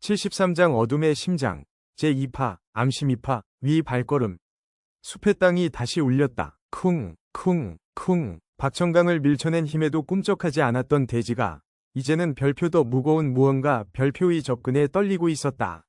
73장 어둠의 심장 제2파 암심이파 위 발걸음. 숲의 땅이 다시 울렸다. 쿵 쿵 쿵. 박청강을 밀쳐낸 힘에도 꿈쩍하지 않았던 대지가 이제는 별표도 무거운 무언가 별표의 접근에 떨리고 있었다.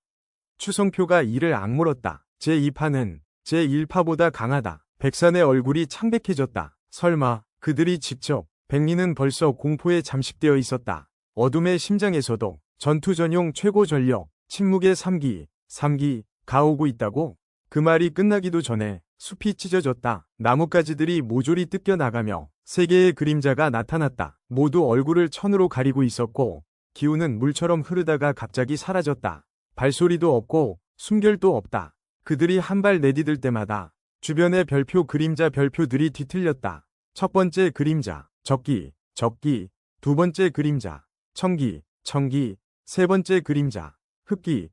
추성표가 이를 악물었다. 제2파는 제1파보다 강하다. 백산의 얼굴이 창백해졌다. 설마 그들이 직접. 백리는 벌써 공포에 잠식되어 있었다. 어둠의 심장에서도 전투 전용 최고 전력 침묵의 3기가 오고 있다고? 그 말이 끝나기도 전에 숲이 찢어졌다. 나뭇가지들이 모조리 뜯겨나가며 세 개의 그림자가 나타났다. 모두 얼굴을 천으로 가리고 있었고 기운은 물처럼 흐르다가 갑자기 사라졌다. 발소리도 없고 숨결도 없다. 그들이 한 발 내디딜 때마다 주변의 별표 그림자 별표들이 뒤틀렸다. 첫 번째 그림자 적기 두 번째 그림자 청기 세 번째 그림자 흑기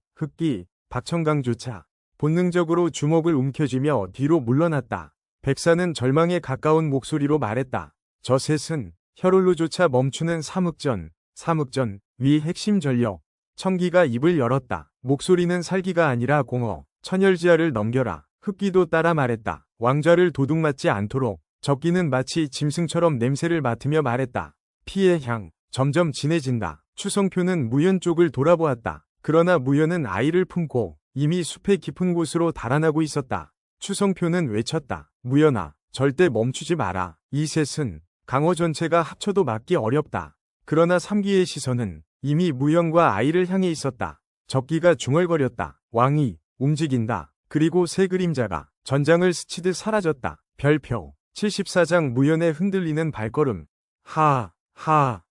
박청강조차 본능적으로 주먹을 움켜쥐며 뒤로 물러났다. 백사는 절망에 가까운 목소리로 말했다. 저 셋은 혈울로조차 멈추는 삼흑전 위 핵심 전력. 청기가 입을 열었다. 목소리는 살기가 아니라 공허. 천열지하를 넘겨라. 흑기도 따라 말했다. 왕좌를 도둑맞지 않도록. 적기는 마치 짐승처럼 냄새를 맡으며 말했다. 피의 향 점점 진해진다. 추성표는 무연 쪽을 돌아보았다. 그러나 무연은 아이를 품고 이미 숲의 깊은 곳으로 달아나고 있었다. 추성표는 외쳤다. 무연아, 절대 멈추지 마라. 이 셋은 강호 전체가 합쳐도 막기 어렵다. 그러나 3기의 시선은 이미 무연과 아이를 향해 있었다. 적기가 중얼거렸다. 왕이 움직인다. 그리고 세 그림자가 전장을 스치듯 사라졌다. 별표 74장 무연의 흔들리는 발걸음.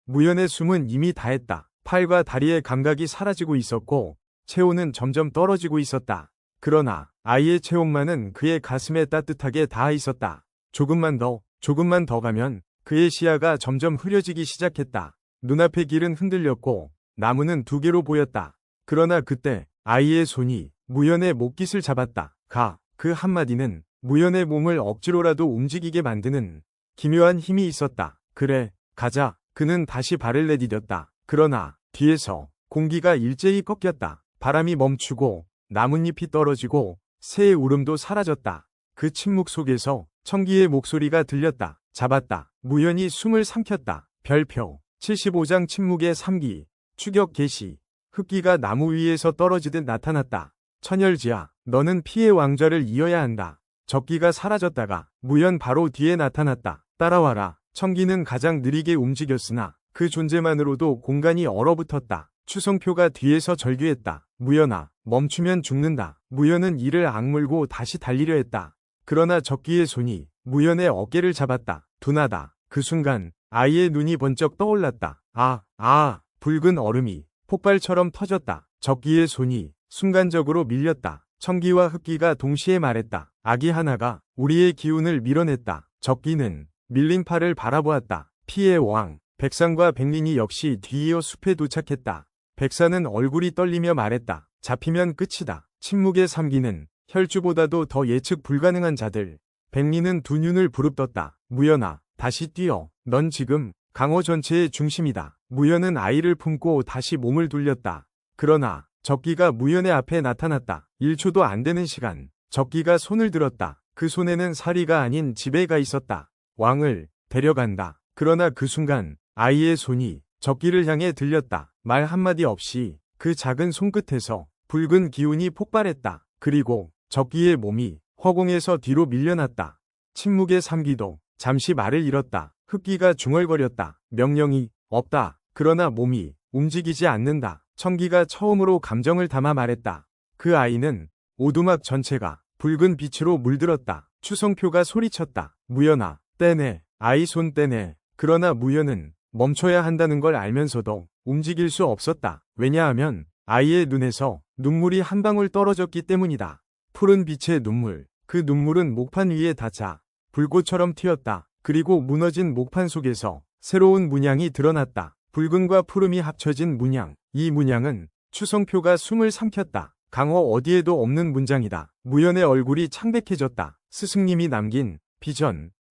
무연의 숨은 이미 다했다. 팔과 다리의 감각이 사라지고 있었고 체온은 점점 떨어지고 있었다. 그러나 아이의 체온만은 그의 가슴에 따뜻하게 닿아 있었다. 조금만 더 가면 그의 시야가 점점 흐려지기 시작했다. 눈앞의 길은 흔들렸고 나무는 두 개로 보였다. 그러나 그때 아이의 손이 무연의 목깃을 잡았다. 그 한마디는 무연의 몸을 억지로라도 움직이게 만드는 기묘한 힘이 있었다. 그래, 가자. 그는 다시 발을 내디뎠다. 그러나 뒤에서 공기가 일제히 꺾였다. 바람이 멈추고 나뭇잎이 떨어지고 새의 울음도 사라졌다. 그 침묵 속에서 청기의 목소리가 들렸다. 잡았다. 무연히 숨을 삼켰다. 별표 75장 침묵의 3기 추격 개시. 흑기가 나무 위에서 떨어지듯 나타났다. 천열지야, 너는 피의 왕좌를 이어야 한다. 적기가 사라졌다가 무연 바로 뒤에 나타났다. 따라와라. 청기는 가장 느리게 움직였으나 그 존재만으로도 공간이 얼어붙었다. 추성표가 뒤에서 절규했다. 무연아, 멈추면 죽는다. 무연은 이를 악물고 다시 달리려 했다. 그러나 적기의 손이 무연의 어깨를 잡았다. 둔하다. 그 순간 아이의 눈이 번쩍 떠올랐다. 붉은 얼음이 폭발처럼 터졌다. 적기의 손이 순간적으로 밀렸다. 청기와 흑기가 동시에 말했다. 아기 하나가 우리의 기운을 밀어냈다. 적기는 밀린 팔을 바라보았다. 피의 왕 백산과 백린이 역시 뒤이어 숲에 도착했다. 백산은 얼굴이 떨리며 말했다. 잡히면 끝이다. 침묵의 3기는 혈주보다도 더 예측 불가능한 자들. 백린은 두 눈을 부릅떴다. 무연아, 다시 뛰어. 넌 지금 강호 전체의 중심이다. 무연은 아이를 품고 다시 몸을 돌렸다. 그러나 적기가 무연의 앞에 나타났다. 1초도 안 되는 시간. 적기가 손을 들었다. 그 손에는 사리가 아닌 지배가 있었다. 왕을 데려간다. 그러나 그 순간 아이의 손이 적기를 향해 들렸다. 말 한마디 없이 그 작은 손끝에서 붉은 기운이 폭발했다. 그리고 적기의 몸이 허공에서 뒤로 밀려났다. 침묵의 3기도 잠시 말을 잃었다. 흑기가 중얼거렸다. 명령이 없다. 그러나 몸이 움직이지 않는다. 청기가 처음으로 감정을 담아 말했다. 그 아이는 오두막 전체가 붉은 빛으로 물들었다. 추성표가 소리쳤다. 무연아, 떼내. 아이 손 떼내. 그러나 무연은 멈춰야 한다는 걸 알면서도 움직일 수 없었다. 왜냐하면 아이의 눈에서 눈물이 한 방울 떨어졌기 때문이다. 푸른 빛의 눈물. 그 눈물은 목판 위에 닿자 불꽃처럼 튀었다. 그리고 무너진 목판 속에서 새로운 문양이 드러났다. 붉은과 푸름이 합쳐진 문양. 이 문양은 추성표가 숨을 삼켰다. 강호 어디에도 없는 문장이다. 무연의 얼굴이 창백해졌다. 스승님이 남긴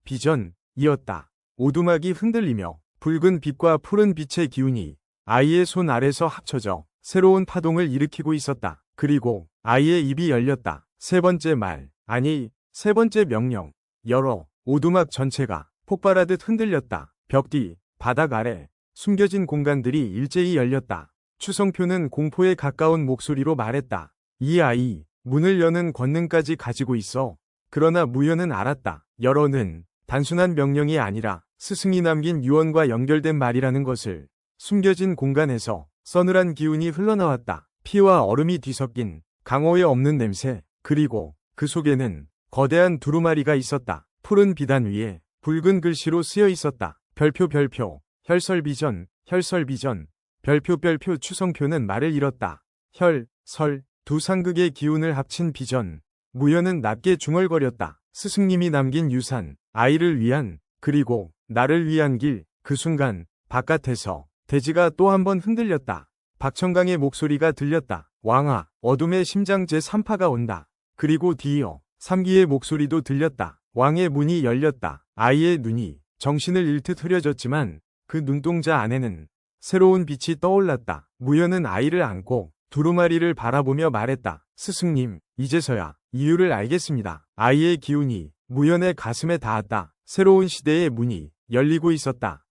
비전이었다. 오두막이 흔들리며 붉은 빛과 푸른 빛의 기운이 아이의 손 아래서 합쳐져 새로운 파동을 일으키고 있었다. 그리고 아이의 입이 열렸다. 세 번째 말, 아니, 세 번째 명령. 열어. 오두막 전체가 폭발하듯 흔들렸다. 벽 뒤, 바닥 아래, 숨겨진 공간들이 일제히 열렸다. 추성표는 공포에 가까운 목소리로 말했다. 이 아이, 문을 여는 권능까지 가지고 있어. 그러나 무연은 알았다. 열어는 단순한 명령이 아니라 스승이 남긴 유언과 연결된 말이라는 것을. 숨겨진 공간에서 서늘한 기운이 흘러나왔다. 피와 얼음이 뒤섞인 강호에 없는 냄새. 그리고 그 속에는 거대한 두루마리가 있었다. 푸른 비단 위에 붉은 글씨로 쓰여 있었다. 별표 별표, 혈설비전, 혈설비전, 별표 별표. 추성표는 말을 잃었다. 혈, 설, 두 상극의 기운을 합친 비전. 무연은 낮게 중얼거렸다. 스승님이 남긴 유산, 아이를 위한, 그리고 나를 위한 길. 그 순간 바깥에서 대지가 또 한 번 흔들렸다. 박청강의 목소리가 들렸다. 왕아, 어둠의 심장 제3파가 온다. 그리고 뒤이어 삼기의 목소리도 들렸다. 왕의 문이 열렸다. 아이의 눈이 정신을 잃듯 흐려졌지만 그 눈동자 안에는 새로운 빛이 떠올랐다. 무연은 아이를 안고 두루마리를 바라보며 말했다. 스승님, 이제서야 이유를 알겠습니다. 아이의 기운이 무연의 가슴에 닿았다. 새로운 시대의 문이 열리고 있었다.